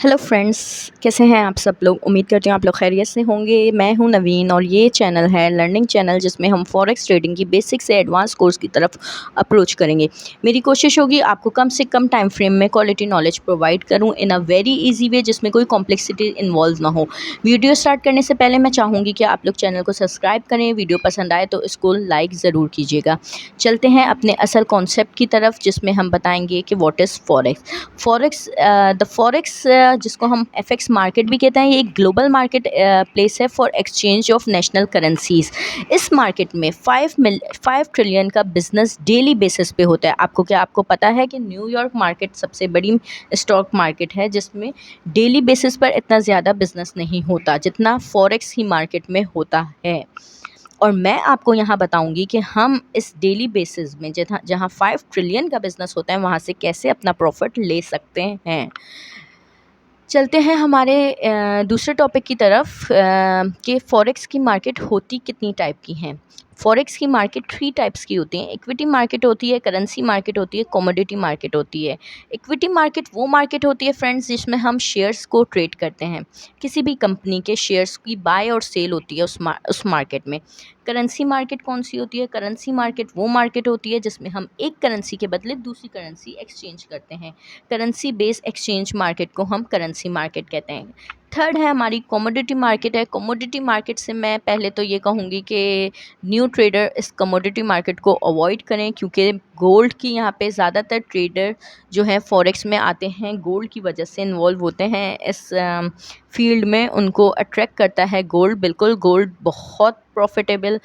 Hello friends, कैसे हैं आप सब लोग। उम्मीद करती हूँ आप लोग खैरियत से होंगे। मैं हूँ नवीन और ये चैनल है लर्निंग चैनल, जिसमें हम फॉरेक्स ट्रेडिंग की बेसिक से एडवांस कोर्स की तरफ अप्रोच करेंगे। मेरी कोशिश होगी आपको कम से कम टाइम फ्रेम में क्वालिटी नॉलेज प्रोवाइड करूँ इन अ वेरी इजी वे, जिसमें कोई कॉम्प्लेक्सिटी इन्वॉल्व ना हो। वीडियो स्टार्ट करने से पहले मैं चाहूँगी कि आप लोग चैनल को सब्सक्राइब करें। वीडियो पसंद आए तो इसको लाइक ज़रूर कीजिएगा। चलते हैं अपने असल कॉन्सेप्ट की तरफ, जिसमें हम बताएंगे कि व्हाट इज़ फॉरेक्स। फॉरेक्स जिसको हम एफएक्स मार्केट भी कहते हैं, ये एक ग्लोबल मार्केट प्लेस है for exchange of national currencies. इस मार्केट में 5 ट्रिलियन का बिजनेस डेली बेसिस पे होता है। आपको पता है कि न्यूयॉर्क मार्केट सबसे बड़ी स्टॉक मार्केट है, जिसमें डेली बेसिस पर इतना ज़्यादा बिजनेस नहीं होता जितना फॉरेक्स ही मार्केट में होता है। और मैं आपको यहाँ बताऊंगी कि हम इस डेली बेसिस में जहाँ जहाँ 5 ट्रिलियन का बिजनेस होता है, वहाँ से कैसे अपना प्रॉफिट ले सकते हैं। चलते हैं हमारे दूसरे टॉपिक की तरफ कि फॉरेक्स की मार्केट होती कितनी टाइप की हैं। फॉरेक्स की मार्केट 3 टाइप्स की होती हैं। इक्विटी मार्केट होती है, करेंसी मार्केट होती है, कमोडिटी मार्केट होती है। इक्विटी मार्केट वो मार्केट होती है फ्रेंड्स, जिसमें हम शेयर्स को ट्रेड करते हैं। किसी भी कंपनी के शेयर्स की बाय और सेल होती है उस मार्केट में। करेंसी मार्केट कौन सी होती है? करेंसी मार्केट वो मार्केट होती है जिसमें हम एक करेंसी के बदले दूसरी करेंसी एक्सचेंज करते हैं। करेंसी बेस्ड एक्सचेंज मार्केट को हम करेंसी मार्केट कहते हैं। थर्ड है हमारी कमोडिटी मार्केट है। कमोडिटी मार्केट से मैं पहले तो ये कहूँगी कि न्यू ट्रेडर इस कमोडिटी मार्केट को अवॉइड करें, क्योंकि गोल्ड की यहाँ पे ज़्यादातर ट्रेडर जो है फॉरेक्स में आते हैं, गोल्ड की वजह से इन्वॉल्व होते हैं इस फील्ड में। उनको अट्रैक्ट करता है गोल्ड। बिल्कुल गोल्ड बहुत प्रॉफिटेबल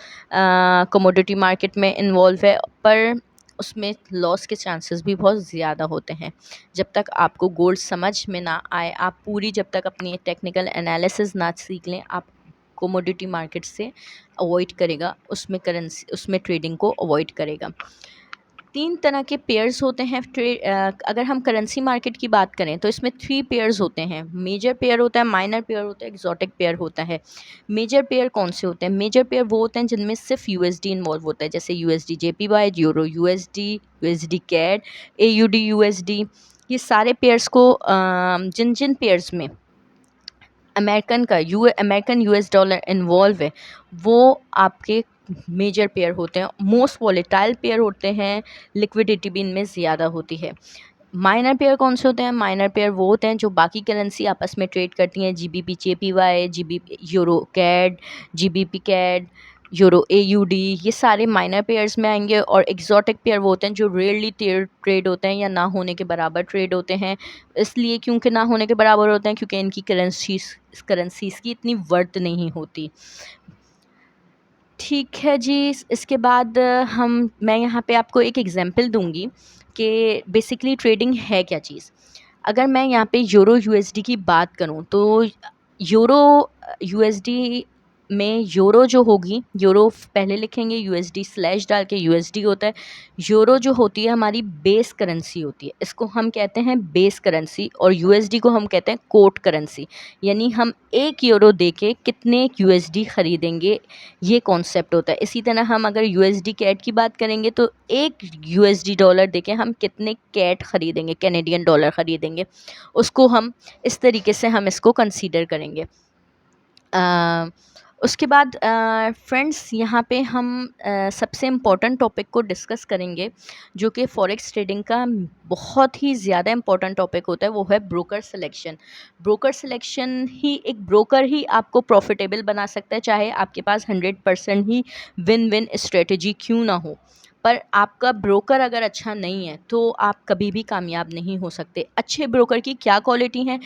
कमोडिटी मार्केट में इन्वॉल्व है, पर उसमें लॉस के चांसेस भी बहुत ज़्यादा होते हैं। जब तक आपको गोल्ड समझ में ना आए, आप पूरी जब तक अपनी टेक्निकल एनालिसिस ना सीख लें, आप कमोडिटी मार्केट से अवॉइड करेगा, उसमें ट्रेडिंग को अवॉइड करेगा। 3 तरह के पेयर्स होते हैं। अगर हम करेंसी मार्केट की बात करें तो इसमें 3 पेयर्स होते हैं। मेजर पेयर होता है, माइनर पेयर होता है, एक्सोटिक पेयर होता है। मेजर पेयर कौन से होते हैं? मेजर पेयर वो होते हैं जिनमें सिर्फ यूएसडी इन्वॉल्व होता है, जैसे USD JPY, euro USD, USD CAD, AUD USD. ये सारे पेयर्स को जिन जिन पेयर्स में अमेरिकन यूएस डॉलर इन्वॉल्व है, वो आपके मेजर पेयर होते हैं। मोस्ट वॉलेटाइल पेयर होते हैं, लिक्विडिटी भी इनमें ज़्यादा होती है। माइनर पेयर कौन से होते हैं? माइनर पेयर वो होते हैं जो बाकी करेंसी आपस में ट्रेड करती हैं, GBP JPY, GBP euro CAD, GBP CAD, euro AUD, ये सारे माइनर पेयर्स में आएंगे। और एग्जॉटिक पेयर वो होते हैं जो रेयरली ट्रेड होते हैं या ना होने के बराबर ट्रेड होते हैं। इसलिए क्योंकि ना होने के बराबर होते हैं क्योंकि इनकी करेंसीज की इतनी वर्थ नहीं होती। ठीक है जी। इसके बाद मैं यहाँ पे आपको एक एग्जांपल दूंगी कि बेसिकली ट्रेडिंग है क्या चीज़। अगर मैं यहाँ पे यूरो यूएसडी की बात करूँ तो यूरो यूएसडी में यूरो जो होगी, यूरो पहले लिखेंगे, यूएसडी स्लैश डाल के यूएसडी होता है। यूरो जो होती है हमारी बेस करेंसी होती है, इसको हम कहते हैं बेस करेंसी। और यूएसडी को हम कहते हैं कोट करेंसी, यानी हम 1 यूरो दे के कितने यूएसडी ख़रीदेंगे, ये कॉन्सेप्ट होता है। इसी तरह हम अगर यूएसडी कैट की बात करेंगे तो 1 यूएसडी डॉलर देके हम कितने कैट ख़रीदेंगे, कैनेडियन डॉलर ख़रीदेंगे, उसको हम इस तरीके से हम इसको कंसीडर करेंगे। उसके बाद फ्रेंड्स यहाँ पे हम सबसे इम्पॉर्टेंट टॉपिक को डिस्कस करेंगे, जो कि फॉरेक्स ट्रेडिंग का बहुत ही ज़्यादा इम्पॉर्टेंट टॉपिक होता है, वो है ब्रोकर सिलेक्शन। ब्रोकर सिलेक्शन ही, एक ब्रोकर ही आपको प्रॉफिटेबल बना सकता है, चाहे आपके पास 100% ही विन विन स्ट्रेटजी क्यों ना हो। पर आपका ब्रोकर अगर अच्छा नहीं है तो आप कभी भी कामयाब नहीं हो सकते। अच्छे ब्रोकर की क्या क्वालिटी है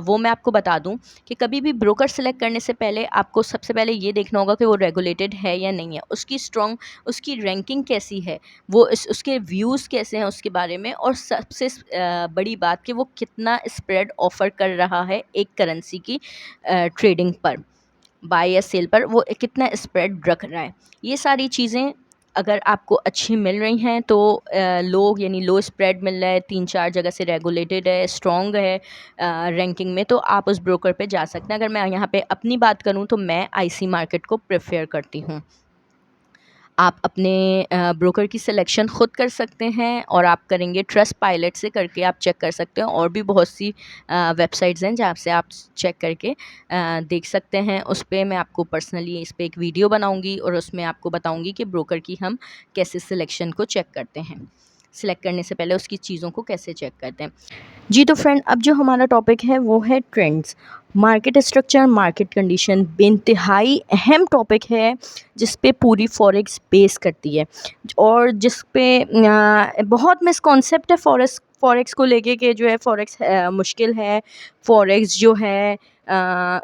वो मैं आपको बता दूं कि कभी भी ब्रोकर सेलेक्ट करने से पहले आपको सबसे पहले ये देखना होगा कि वो रेगुलेटेड है या नहीं है, उसकी रैंकिंग कैसी है, उसके व्यूज़ कैसे हैं उसके बारे में, और सबसे बड़ी बात कि वो कितना स्प्रेड ऑफ़र कर रहा है एक करेंसी की ट्रेडिंग पर, बाय या सेल पर वो कितना स्प्रेड रख रहा है। ये सारी चीज़ें अगर आपको अच्छी मिल रही हैं तो लो स्प्रेड मिल रहा है, 3-4 जगह से रेगुलेटेड है, स्ट्रॉन्ग है रैंकिंग में, तो आप उस ब्रोकर पे जा सकते हैं। अगर मैं यहाँ पे अपनी बात करूँ तो मैं आईसी मार्केट को प्रेफर करती हूँ। आप अपने ब्रोकर की सिलेक्शन ख़ुद कर सकते हैं और आप करेंगे ट्रस्ट पायलट से करके आप चेक कर सकते हैं। और भी बहुत सी वेबसाइट्स हैं जहाँ से आप चेक करके देख सकते हैं। उस पे मैं आपको पर्सनली इस पे एक वीडियो बनाऊंगी और उसमें आपको बताऊंगी कि ब्रोकर की हम कैसे सिलेक्शन को चेक करते हैं, सिलेक्ट करने से पहले उसकी चीज़ों को कैसे चेक करते हैं। जी तो फ्रेंड, अब जो हमारा टॉपिक है वो है trends. Market structure, market condition बेइंतहाई अहम टॉपिक है जिस पे पूरी फॉरेक्स बेस करती है और जिस पे बहुत मिसकॉन्सेप्ट है फॉरेक्स को लेके कि जो है फॉरेक्स मुश्किल है, फॉरेक्स जो है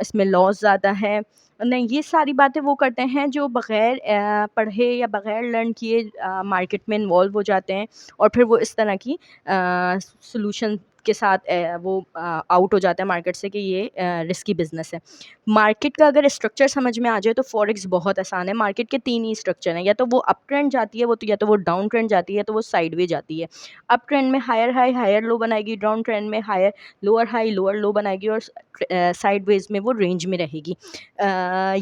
इसमें लॉस ज़्यादा है। नहीं, ये सारी बातें वो करते हैं जो बग़ैर पढ़े या बग़ैर लर्न किए मार्केट में इन्वॉल्व हो जाते हैं और फिर वो इस तरह की सॉल्यूशन के साथ वो आउट हो जाता है मार्केट से कि ये रिस्की बिज़नेस है। मार्केट का अगर स्ट्रक्चर समझ में आ जाए तो फॉरेक्स बहुत आसान है। मार्केट के 3 ही स्ट्रक्चर हैं, या तो वो अप ट्रेंड जाती है, या तो वो डाउन ट्रेंड जाती है, तो वो साइडवे जाती है। अप ट्रेंड में हायर हाई हायर लो बनाएगी, डाउन ट्रेंड में higher lower high lower low बनाएगी और साइडवेज में वो रेंज में रहेगी।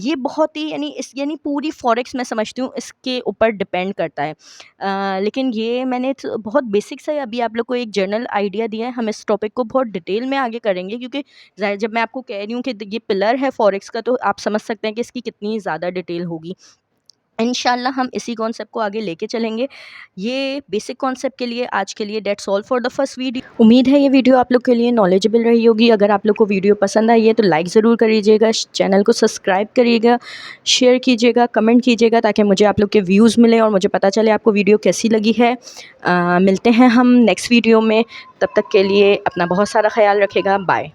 ये बहुत ही यानी पूरी फॉरेक्स मैं समझती हूँ इसके ऊपर डिपेंड करता है। लेकिन ये मैंने बहुत बेसिक सा अभी आप लोग को एक जनरल आइडिया दिया है। हम इस टॉपिक को बहुत डिटेल में आगे करेंगे क्योंकि जब मैं आपको कह रही हूँ कि ये पिलर है फॉरेक्स का, तो आप समझ सकते हैं कि इसकी कितनी ज़्यादा डिटेल होगी। इंशाल्लाह हम इसी कॉन्सेप्ट को आगे लेके चलेंगे। ये बेसिक कॉन्सेप्ट के लिए आज के लिए that's all for the first video. उम्मीद है ये वीडियो आप लोग के लिए नॉलेजेबल रही होगी। अगर आप लोग को वीडियो पसंद आई है तो लाइक ज़रूर करिएगा, चैनल को सब्सक्राइब करिएगा, शेयर कीजिएगा, कमेंट कीजिएगा ताकि मुझे आप लोग के व्यूज़ मिले और मुझे पता चले आपको वीडियो कैसी लगी है। मिलते हैं हम नेक्स्ट वीडियो में, तब तक के लिए अपना बहुत सारा ख्याल रखिएगा। बाय।